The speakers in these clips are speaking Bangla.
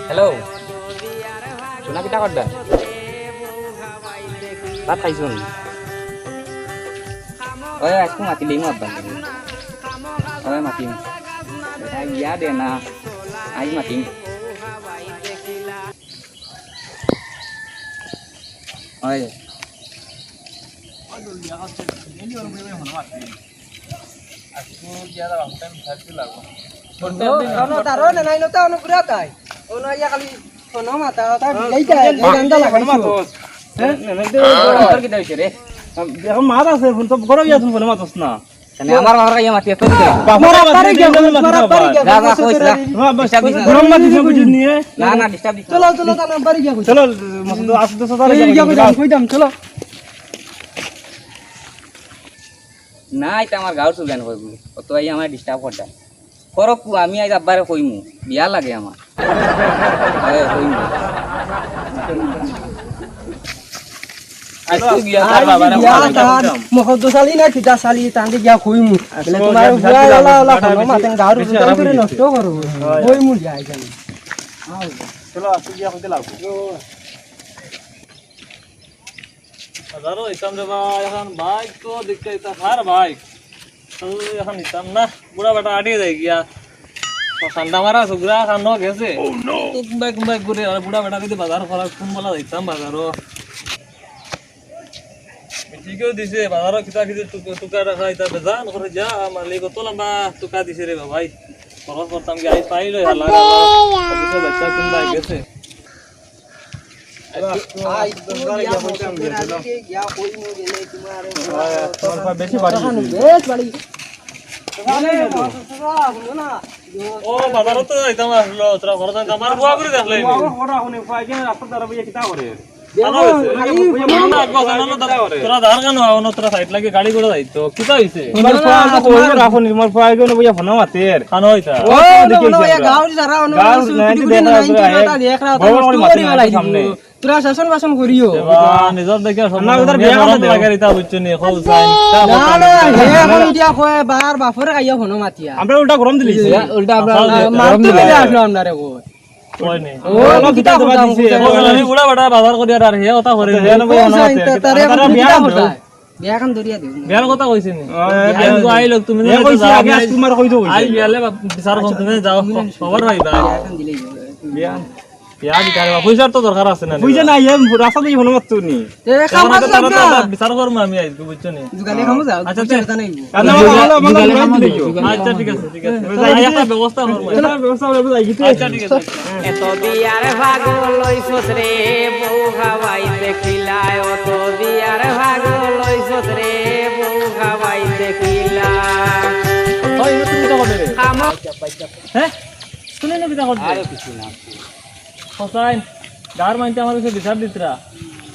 হ্যালো শোনা কিটা করবা ভাত খাইছুন ওই আজকে মাতিলি মো আব্বা ওই মাতিম এটা ইয়া দে না আই মাতিম ওই মাত আছে ফোন তো ঘরে গিয়া তুমি মাতস না আমার ঘরে গিয়া মাতি না না ডিস্টার্ব চলো চলো তার বাড়ি গিয়া চলো মসজিদ আসতে সদারে কইদাম চলো না এটা আমার গাঁর সুগান কইব তো আই আমার ডিস্টার্ব করতা করক আমি আজ আব্বারে কইমু বিয়া লাগে আমার আরে কইমু আজ তো বিয়া বাবারে মহদ্দশালী না কিটা শালী তান্দি গিয়া কইমু বলে তোমার বুয়া লালা খানো মাতেন গাঁর সুগান করে নষ্ট করব কইমু যাই জানি চলো আসি গিয়া কইতে লাগবো হাজারো ইতাম রে ভাই এখন বাইক তো দেখতে ইতা হার বাইক তো এখন ইতাম না বুড়া বেটা আটিয়ে যায় গিয়া ঠান্ডা মারা সুগরা খানো গেছে তো কুম্বাই করে আর বুড়া বেটা যদি বাজার করা কোন বলা যাইতাম বাজারও ঠিকও দিছে বাজারও কিতা কিছু টুকা রাখা ইতা বেজান করে যা মালিক কত লম্বা টুকা দিছে রে ভাই খরচ করতাম কি আই পাইলো হালা অফিসে বাচ্চা কুম্বাই গেছে বেশি বাড়ি ও বাজারও তো যাইতাম আসলো তোরা ঘরে যাইতাম আমার বুয়া করে দেখলে তোরা ধার কেন আনো তোরা সাইড লাগে গাড়ি করে যাইতো কিতা হইছে খানো হইতা তোরা শাসন বাসন করিও নিজর দেখে লাগে রিতা বুঝছনি খল সাইন না না হে এখন দিয়া কয় বার বাপরে কাইয়া ফোন মাতিয়া আমরা উল্টা গরম দিলি উল্টা আমরা মারতে দিলে আসলো আমরারে কই কইনি ও কিতা কথা দিছে বুড়া বড়া বাজার করিয়া আর হে কথা করে তারে বিয়া করতা বিয়া কান দরিয়া দিও বিয়ার কথা কইছিনি আই তো আই লোক তুমি আগে আজ তোমার কই তো আই বিয়ালে বিচার কোন তুমি যাও খবর হইবা বিয়া কান দিলেই বিয়া বিয়া দিতারে পয়সার তো দরকার আছে না বুঝা নাই এম রাস্তা দিয়ে ফোন মারতো নি তে কাম তারা বিচার করব আমি আই বুঝছনি দুগালে খামু যাও আচ্ছা চিন্তা নাই আচ্ছা ঠিক আছে আই একটা ব্যবস্থা করব ব্যবস্থা করে বুঝাই গিতে আচ্ছা ঠিক আছে এত বিয়ার ভাগল লইছস রে বউ খাওয়াইতে খিলায় অত বিয়ার ভাগল লইছস রে বউ খাওয়াইতে খিলায় ওই তুমি তো করবে আমো হ্যাঁ শুনে না বিটা করবে আরে কিছু না হোসাইন গার মাইতে আমার কাছে বিচার দিতরা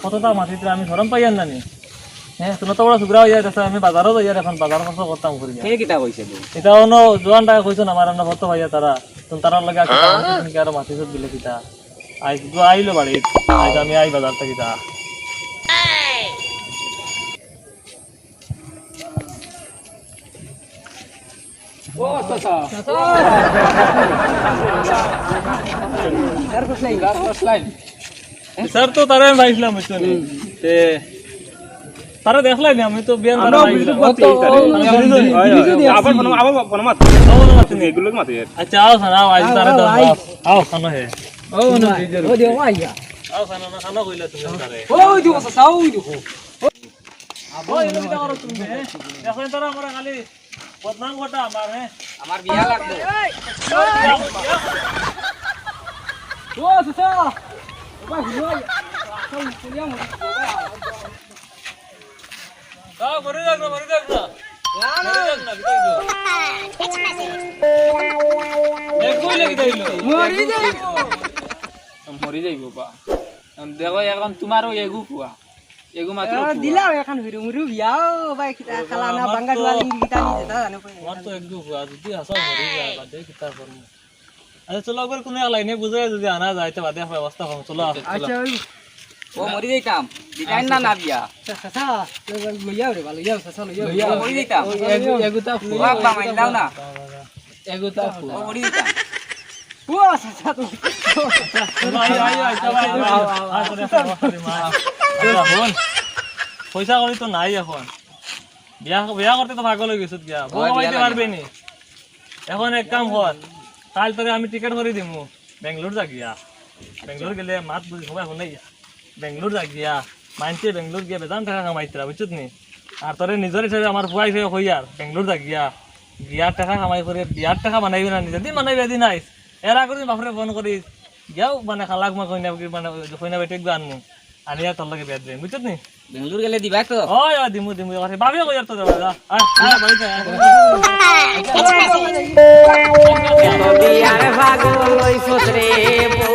কতটা মাটিতরা আমি শরম পাইয়ান জানি হ্যাঁ তুমি তো বড় সুগ্রা হইয়া গেছে আমি বাজারও যাইয়া এখন বাজার খরচ করতাম করি কে কিটা কইছে তুই এটা অন্য জোয়ান টাকা কইছো না আমার আমরা কত ভাইয়া তারা তুমি তার লাগে কি আর মাটি সব দিলে কিটা আই তো আইলো বাড়ি আজ আমি আই বাজার থেকে কিটা ও চাচা স্যার তো তারে আমি ভাইছিলাম বুঝছনি তে তারে দেখলাই না আমি তো বিয়ান তারে আচ্ছা আও খানা আজ তারে তো আও খানা হে ও দিও আইয়া আও খানা না খানা কইলা তুমি তারে ও দিও চাচা ও দিও আবো এলো বিটা করো তুমি দেখো তারা আমরা খালি বদনাম করতা আমার হে আমার বিয়া লাগবে ও চাচা বাবা হিলো চল চলিয়া মত দাও ভরে যাক না ভরে যাক না মরি যাইব বা দেখো এখন তোমারও এগু কুয়া এগু মাত্র দিলা এখন হিরো মুরু বিয়াও ভাই কিটা খালা না বাঙ্গা দুয়ালি কিটা নি যেটা জানো আমার তো একদম যদি হাসা মরি যায় বাদে কিতা করব আচ্ছা চলো একবার কোন লাইনে বুঝায় যদি আনা যায় তো বাদে ব্যবস্থা করব চলো আচ্ছা ও মরি যাইতাম দিতাইন না না বিয়া চাচা লইয়া রে ভালো লইয়া চাচা লইয়া মরি যাইতাম এগুতা বাবা মাইন দাও না এগোতা পয়সা করি তো নাই এখন বিয়া বিয়া করতে তো ভাগল হয়ে গেছত গিয়া বউ খাওয়াইতে পারবে নি এখন এক কাম কর কাল তোরে আমি টিকেট করে দিমু বেঙ্গলোর যা গিয়া বেঙ্গলোর গেলে মাত বুঝি সবাই শুনে বেঙ্গলোর যা গিয়া মানছে বেঙ্গলোর গিয়া বেজান টাকা কামাইতরা বুঝছত নি আর তোরে নিজের হিসাবে আমার ফুয়া হিসেবে হই আর বেঙ্গলোর যা গিয়া বিয়ার টাকা কামাই করে বিয়ার টাকা বানাইবি না নিজে দিন বানাইবি এদিন আইস এরা করে বাপরে ফোন করিস গিয়াও মানে খালাক মা কইনা মানে কইনা বেটেক আনমু আনিয়া তোর লগে বিয়া দিম বুঝছত নি বেঙ্গলোর গেলে দিবা তো ওই দিমু দিমু বাবে কই আর তো যাবা বাড়িতে বিয়ার ভাগ লইছত রে বউ